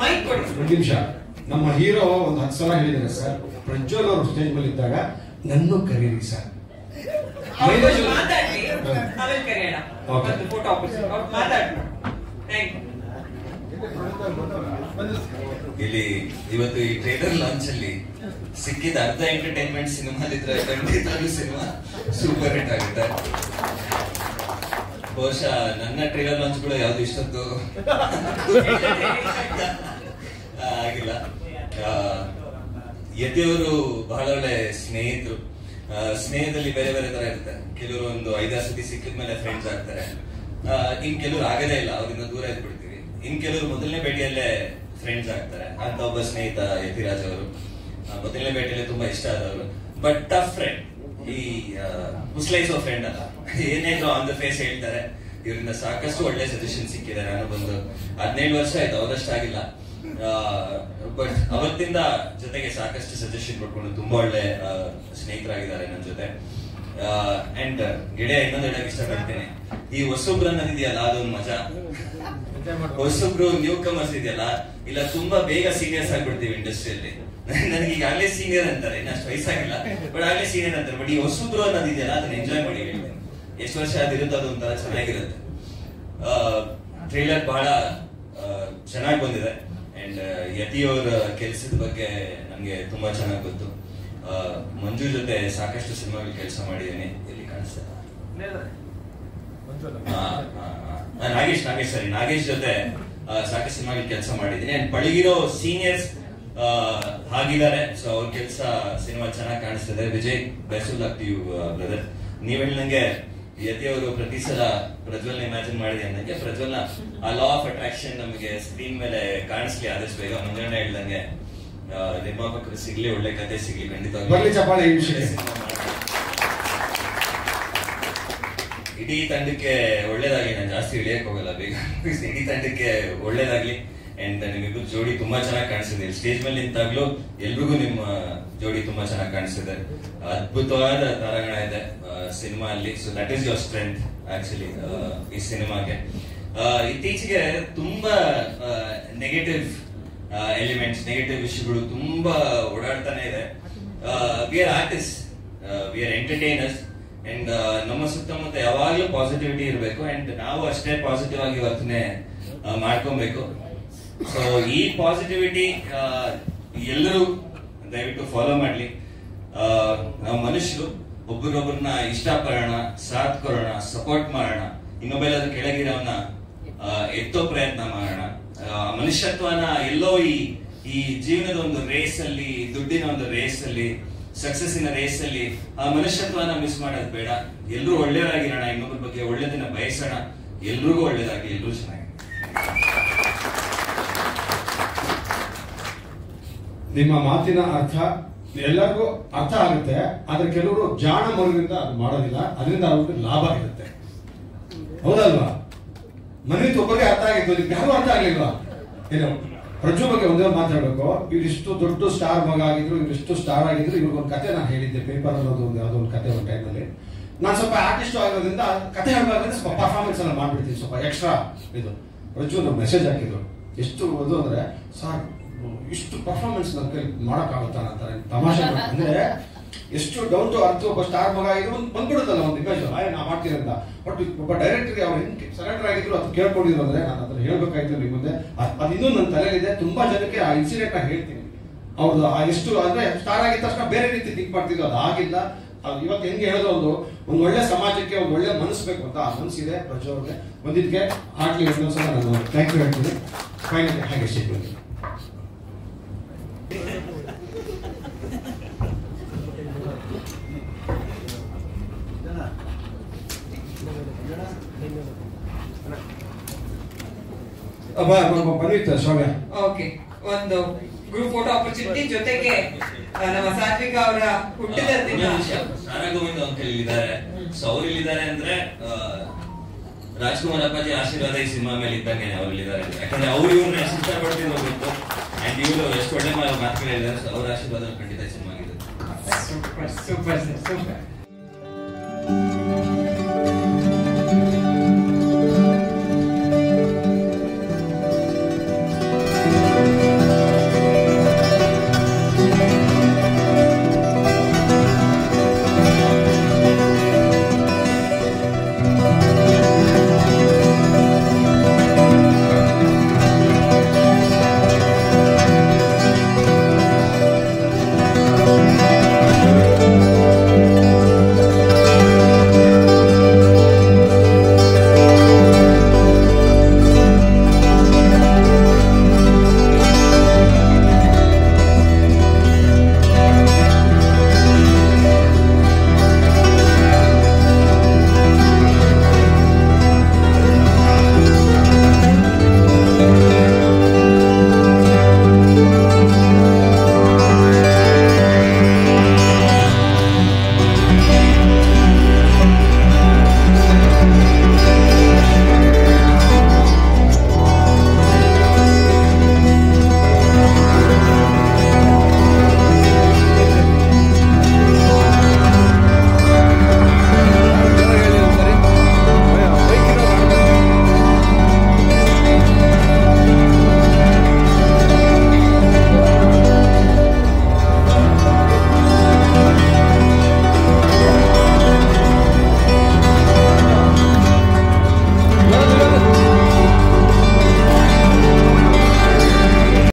Mic ಕೊಡಿ. ಒಂದು ನಿಮಿಷ. ನಮ್ಮ ಹೀರೋ ಒಂದು 10 ಸಲ ಹೇಳಿದ್ದಾರೆ ಸರ್, ಪ್ರಜ್ವಲ್ ಅವರು ಸ್ಟೇಜ್ ಮೇಲೆ ಇದ್ದಾಗ ನನ್ನೂ ಕರೀರಿ ಸರ್. ಮಾತಾಡ್ಲಿ, ಆಮೇಲೆ ಕರೆಯೋಣ. ಒಂದು ಫೋಟೋ ಆಪರ್ಚುನಿಟಿ ಮಾತಾಡೋಣ. ಇಲ್ಲಿ ಇವತ್ತು ಈ ಟ್ರೇಲರ್ ಲಾಂಚ್ ಅಲ್ಲಿ ಸಿಕ್ಕಿದ ಅರ್ಧ ಎಂಟರ್ಟೈನ್ಮೆಂಟ್ ಸಿನಿಮಾಲಿದ್ರೆ ಖಂಡಿತವಾಗ್ಲೂ ಸಿನಿಮಾ ಸೂಪರ್ ಹಿಟ್ ಆಗುತ್ತೆ. ಬಹುಶಃ ನನ್ನ ಟ್ರೇಲರ್ ಲಾಂಚ್ ಕೂಡ ಯಾವ್ದು ಇಷ್ಟೊತ್ತು ಆಗಿಲ್ಲ. ಯತಿಯವರು ಬಹಳ ಒಳ್ಳೆ ಸ್ನೇಹಿತರು. ಸ್ನೇಹದಲ್ಲಿ ಬೇರೆ ಬೇರೆ ತರ ಇರುತ್ತೆ. ಕೆಲವರು ಒಂದು 5-6 ಸತಿ ಸಿಕ್ಕಿದ್ಮೇಲೆ ಫ್ರೆಂಡ್ಸ್ ಆಗ್ತಾರೆ. ಇನ್ ಕೆಲವರು ಆಗದೇ ಇಲ್ಲ, ಅವ್ರಿಂದ ದೂರ ಇದ್ಬಿಡ್ತೀವಿ. ಇನ್ ಕೆಲವರು ಮೊದಲನೇ ಭೇಟಿಯಲ್ಲೇ ಫ್ರೆಂಡ್ಸ್ ಆಗ್ತಾರೆ. ಅಂತ ಒಬ್ಬ ಸ್ನೇಹಿತ ಯತಿರಾಜ್ ಅವರು ಮೊದಲನೇ ಭೇಟಿಯಲ್ಲಿ ತುಂಬಾ ಇಷ್ಟ ಆದವರು. ಬಟ್ ಟಫ್ ಫ್ರೆಂಡ್, ಈ ಮುಸ್ಲೈಸೋ ಫ್ರೆಂಡ್ ಅಲ್ಲ. ಏನೇನೋ ಆನ್ ದ ಫೇಸ್ ಹೇಳ್ತಾರೆ. ಇವರಿಂದ ಸಾಕಷ್ಟು ಒಳ್ಳೆ ಸಜೆಷನ್ ಸಿಕ್ಕಿದೆ. ನಾನು ಬಂದು 17 ವರ್ಷ ಆಯ್ತು, ಅವರಷ್ಟಾಗಿಲ್ಲ. ಬಟ್ ಅವತ್ತಿಂದ ಜೊತೆಗೆ ಸಾಕಷ್ಟು ಸಜೆಷನ್ ಕೊಟ್ಕೊಂಡು ತುಂಬಾ ಒಳ್ಳೆ ಸ್ನೇಹಿತರಾಗಿದ್ದಾರೆ ನನ್ನ ಜೊತೆ. ಅಂಡ್ ಗೆಳೆಯ ಇನ್ನೊಂದು ಹೇಳಕ್ ಇಷ್ಟಪಡ್ತೇನೆ, ಈ ಹೊಸೊಬ್ರು ಅನ್ನೋದಿದೆಯಲ್ಲ ಅದೊಂದು ಮಜಾ. ಹೊಸೊಬ್ರು ನ್ಯೂ ಕಮರ್ಸ್ ಇದೆಯಲ್ಲ, ಇಲ್ಲ ತುಂಬಾ ಬೇಗ ಸೀನಿಯರ್ಸ್ ಆಗ್ಬಿಡ್ತೀವಿ ಇಂಡಸ್ಟ್ರಿಯಲ್ಲಿ. ನನಗೆ ಈಗಾಗಲೇ ಸೀನಿಯರ್ ಅಂತಾರೆ, ಇನ್ನಷ್ಟು ವಯಸ್ಸಾಗಿಲ್ಲ, ಬಟ್ ಆಗ್ಲೇ ಸೀನಿಯರ್ ಅಂತಾರೆ. ಬಟ್ ಈ ಹೊಸೊಬ್ರು ಅನ್ನೋದಿದೆಯಲ್ಲ ಅದನ್ನ ಎಂಜಾಯ್ ಮಾಡಿ ಹೇಳ್ತೇನೆ. ಎಷ್ಟು ವರ್ಷ ಅದಿರುತ್ತೆ ಅದೊಂಥರ ಚೆನ್ನಾಗಿರುತ್ತೆ. ಟ್ರೈಲರ್ ಬಹಳ ಚೆನ್ನಾಗಿ ಬಂದಿದೆ. ಅಂಡ್ ಯತಿಯವರ ಕೆಲಸದ ಬಗ್ಗೆ ನಮ್ಗೆ ತುಂಬಾ ಚೆನ್ನಾಗಿ ಗೊತ್ತು. ಮಂಜು ಜೊತೆ ಸಾಕಷ್ಟು ಸಿನಿಮಾಗಳು ಕೆಲಸ ಮಾಡಿದ್ದೀನಿ. ಎಲ್ಲಿ ಕಾಣಿಸ್ತಾ ನಾಗೇಶ್ ಜೊತೆ ಸಾಕಷ್ಟು ಸಿನಿಮಾಗಳು ಕೆಲಸ ಮಾಡಿದ್ದೀನಿ. ಅಂಡ್ ಪಳಗಿರೋ ಸೀನಿಯರ್ಸ್ ಆಗಿದ್ದಾರೆ. ಸೊ ಅವ್ರ ಕೆಲಸ ಸಿನಿಮಾ ಚೆನ್ನಾಗಿ ಕಾಣಿಸ್ತದೆ. Vijay, best of luck to you brother. ನೀವ್ ಹೇಳ್ದಂಗೆ ಯತಿ ಅವರು ಪ್ರತಿ ಸಲ ಪ್ರಜ್ವಲ್ನ ಇಮ್ಯಾಜಿನ್ ಮಾಡಿದೆ ಅನ್ನಕ್ಕೆ, ಪ್ರಜ್ವಲ್ನ ಆ ಲಾ ಆಫ್ ಅಟ್ರಾಕ್ಷನ್ ನಮಗೆ ಸ್ಕ್ರೀನ್ ಮೇಲೆ ಕಾಣಿಸ್ಲಿ ಆದಷ್ಟು ಬೇಗ. ಮಂಜಣ್ಣ ಹೇಳ್ದಂಗೆ ನಿರ್ಮಾಪಕರು ಸಿಗ್ಲಿ, ಒಳ್ಳೆ ಕತೆ ಸಿಗ್ಲಿ, ಖಂಡಿತವಾಗ್ಲೂ ಇಡೀ ತಂಡಕ್ಕೆ ಒಳ್ಳೇದಾಗ್ಲಿ. ನಾನು ಜಾಸ್ತಿ ಇಳಿಯಕ್ ಹೋಗಲ್ಲ ಬೇಗ. ಇಡೀ ತಂಡಕ್ಕೆ ಒಳ್ಳೇದಾಗ್ಲಿ. ಅಂಡ್ ನಿಮ್ಮಿಬ್ರು ಜೋಡಿ ತುಂಬಾ ಚೆನ್ನಾಗಿ ಕಾಣಿಸ್ತಿದೆ. ಸ್ಟೇಜ್ ಮೇಲೆ ನಿಂತಾಗ್ಲೂ ಎಲ್ರಿಗೂ ನಿಮ್ಮ ಜೋಡಿ ತುಂಬಾ ಚೆನ್ನಾಗಿ ಕಾಣಿಸ್ತಿದೆ. ಅದ್ಭುತವಾದ ತಾರಾಗಣ ಇದೆ ಸಿನಿಮಾ ಅಲ್ಲಿ. So that is your strength actually ಈ ಸಿನಿಮಾಗೆ. ಇತ್ತೀಚೆಗೆ ತುಂಬಾ ನೆಗೆಟಿವ್ ಎಲಿಮೆಂಟ್ಸ್, ನೆಗೆಟಿವ್ ವಿಷಯಗಳು ತುಂಬಾ ಓಡಾಡ್ತಾನೆ ಇದೆ. We are artist, we are entertainers. And ನಮ್ಮ ಸುತ್ತಮುತ್ತ ಯಾವಾಗ್ಲೂ ಪಾಸಿಟಿವಿಟಿ ಇರಬೇಕು. ಅಂಡ್ ನಾವು ಅಷ್ಟೇ ಪಾಸಿಟಿವ್ ಆಗಿ ವರ್ತನೆ ಮಾಡ್ಕೊಬೇಕು. ಸೊ ಈ ಪಾಸಿಟಿವಿಟಿ ಎಲ್ಲರೂ ದಯವಿಟ್ಟು ಫಾಲೋ ಮಾಡ್ಲಿ. ನಾವು ಮನುಷ್ಯರು ಒಬ್ಬರೊಬ್ಬರನ್ನ ಇಷ್ಟಪಡೋಣ, ಸಾಥ್ ಕೊಡೋಣ, ಸಪೋರ್ಟ್ ಮಾಡೋಣ, ಇನ್ನೊಬ್ಬೆಲ್ಲರೂ ಕೆಳಗಿರೋವನ್ನ ಎತ್ತೋ ಪ್ರಯತ್ನ ಮಾಡೋಣ. ಮನುಷ್ಯತ್ವನ ಎಲ್ಲೋ ಈ ಜೀವನದ ಒಂದು ರೇಸ್ ಅಲ್ಲಿ, ದುಡ್ಡಿನ ಒಂದು ರೇಸ್ ಅಲ್ಲಿ, ಸಕ್ಸಸ್ಸಿನ ರೇಸ್ ಅಲ್ಲಿ ಆ ಮನುಷ್ಯತ್ವನ ಮಿಸ್ ಮಾಡೋದು ಬೇಡ. ಎಲ್ರೂ ಒಳ್ಳೆಯವರಾಗಿರೋಣ, ಇನ್ನೊಬ್ಬರ ಬಗ್ಗೆ ಒಳ್ಳೆದನ್ನ ಬಯಸೋಣ. ಎಲ್ರಿಗೂ ಒಳ್ಳೇದಾಗಿ, ಎಲ್ರೂ ಚೆನ್ನಾಗಿ. ನಿಮ್ಮ ಮಾತಿನ ಅರ್ಥ ಎಲ್ಲರಿಗೂ ಅರ್ಥ ಆಗುತ್ತೆ. ಆದ್ರೆ ಕೆಲವರು ಜಾಣ ಮರುಗಿಂದ ಅದು ಮಾಡೋದಿಲ್ಲ. ಅದರಿಂದ ಅವ್ರಿಗೆ ಲಾಭ ಇರುತ್ತೆ. ಹೌದಲ್ವಾ? ಮನೆಯಿಂದ ಒಬ್ಬರಿಗೆ ಅರ್ಥ ಆಗಿತ್ತು, ನಿಮ್ಗೆ ಯಾರು ಅರ್ಥ ಆಗ್ಲಿಲ್ವಾ? ಏನು ಪ್ರಜ್ವಲ್ ಬಗ್ಗೆ ಒಂದೇ ಮಾತಾಡ್ಬೇಕು. ಇವ್ರಿಷ್ಟು ದೊಡ್ಡ ಸ್ಟಾರ್ ಮಗ ಆಗಿದ್ರು, ಇವ್ರಿಷ್ಟು ಸ್ಟಾರ್ ಆಗಿದ್ರು. ಇವ್ರಿಗೊಂದು ಕತೆ ನಾನು ಹೇಳಿದ್ದೆ ಪೇಪರ್ ಅನ್ನೋದು ಒಂದು ಕತೆ ಒಂದು ಟೈಮಲ್ಲಿ. ನಾನು ಸ್ವಲ್ಪ ಆರ್ಟಿಸ್ಟ್ ಆಗಿರೋದ್ರಿಂದ ಕತೆ ಹೇಳ್ಬೇಕಾದ್ರೆ ಸ್ವಲ್ಪ ಪರ್ಫಾರ್ಮೆನ್ಸ್ ಎಲ್ಲ ಮಾಡ್ಬಿಡ್ತೀನಿ, ಸ್ವಲ್ಪ ಎಕ್ಸ್ಟ್ರಾ. ಇದು ಪ್ರಜ್ವಲ್ ಮೆಸೇಜ್ ಹಾಕಿದ್ರು, ಎಷ್ಟು ಅದು ಅಂದ್ರೆ, ಸರ್ ಇಷ್ಟು ಪರ್ಫಾರ್ಮೆನ್ಸ್ ನನ್ನ ಕೈ ಮಾಡೋಕ್ಕಾಗುತ್ತಾ ಅಂತಾರೆ. ತಮಾಷೆ ಅಂದ್ರೆ ಎಷ್ಟು ಡೌನ್ ಟು ಅರ್ಥ. ಒಬ್ಬ ಸ್ಟಾರ್ ಮಗ ಆಗಿದ್ರು ಬಂದ್ಬಿಡುತ್ತಲ್ಲ ಒಂದು ಇಮೇಜ್, ನಾ ಮಾಡ್ತೀನಿ ಅಂತ. ಬಟ್ ಒಬ್ಬ ಡೈರೆಕ್ಟರ್ಗೆ ಅವ್ರು ಹೆಂಗೆ ಸರೆಂಡರ್ ಆಗಿದ್ರು ಅದು ಕೇಳ್ಕೊಂಡಿದ್ರು ಅಂದ್ರೆ ನಾನು ಅದನ್ನ ಹೇಳ್ಬೇಕಾಯ್ತು ನಿಮ್ಮ ಮುಂದೆ. ಅದು ಇನ್ನೂ ನನ್ನ ತಲೆಯಲ್ಲಿದೆ. ತುಂಬಾ ಜನಕ್ಕೆ ಆ ಇನ್ಸಿಡೆಂಟ್ ನ ಹೇಳ್ತೀನಿ. ಅವ್ರದ್ದು ಎಷ್ಟು ಅಂದ್ರೆ ಸ್ಟಾರ್ ಆಗಿದ ತಕ್ಷಣ ಬೇರೆ ರೀತಿ ಥಿಂಕ್ ಮಾಡ್ತಿದ್ರು, ಅದು ಆಗಿಲ್ಲ. ಇವತ್ತು ಹೆಂಗೆ ಹೇಳೋದು, ಒಂದು ಒಳ್ಳೆ ಸಮಾಜಕ್ಕೆ ಒಂದು ಒಳ್ಳೆ ಮನಸ್ಸು ಬೇಕು ಅಂತ ಆ ಮನಸ್ಸಿದೆ ಪ್ರಜ್ವಲ್ಗೆ. ಬಂದಿದ್ದಕ್ಕೆ ಆಗ್ಲಿ ಒಂದೊಂದ್ಸಲ ನಾನು ಥ್ಯಾಂಕ್ ಯು ಹೇಳ್ತೀನಿ. ಫೈನಲಿ ಹಾಗೆ ಸಿಗ್ಬೋದು. ಬಂದಿತ್ತು ಶ್ರಾವ್ಯ. ಓಕೆ, ಒಂದು ಗ್ರೂಪ್ ಫೋಟೋ ಆಪರ್ಚುನಿಟಿ ಜೊತೆಗೆ ನಮ್ಮ ಸಾತ್ವಿಕ ಅವರ ಹುಟ್ಟಿದ ದಿನ. ಸಾರಾಗೋವಿಂದ ಅಂಕಲ್ ಇಲ್ಲಿದ್ದಾರೆ. ಸೊ ಅವ್ರು ಇಲ್ಲಿದ್ದಾರೆ ಅಂದ್ರೆ ರಾಜ್ಕುಮಾರ್ ಅಪ್ಪಾಜಿ ಆಶೀರ್ವಾದ ಈ ಸಿನಿಮಾ ಮೇಲೆ ಇದ್ದಂಗೆ ಅವ್ರು ಇಲ್ಲಿದ್ದಾರೆ. ಯಾಕಂದ್ರೆ ಅವ್ರು ಇವ್ರನ್ನ ಎಷ್ಟು ಇಷ್ಟಪಡ್ತಿದ್ರು ಗೊತ್ತು. ಅಂಡ್ ಇವರು ಎಷ್ಟು ಒಳ್ಳೆ ಮಾತುಗಳು ಹೇಳಿದ್ದಾರೆ. ಸೊ ಅವ್ರ ಆಶೀರ್ವಾದ ಖಂಡಿತ ಸಿನಿಮಾ ಆಗಿದೆ. Super super super.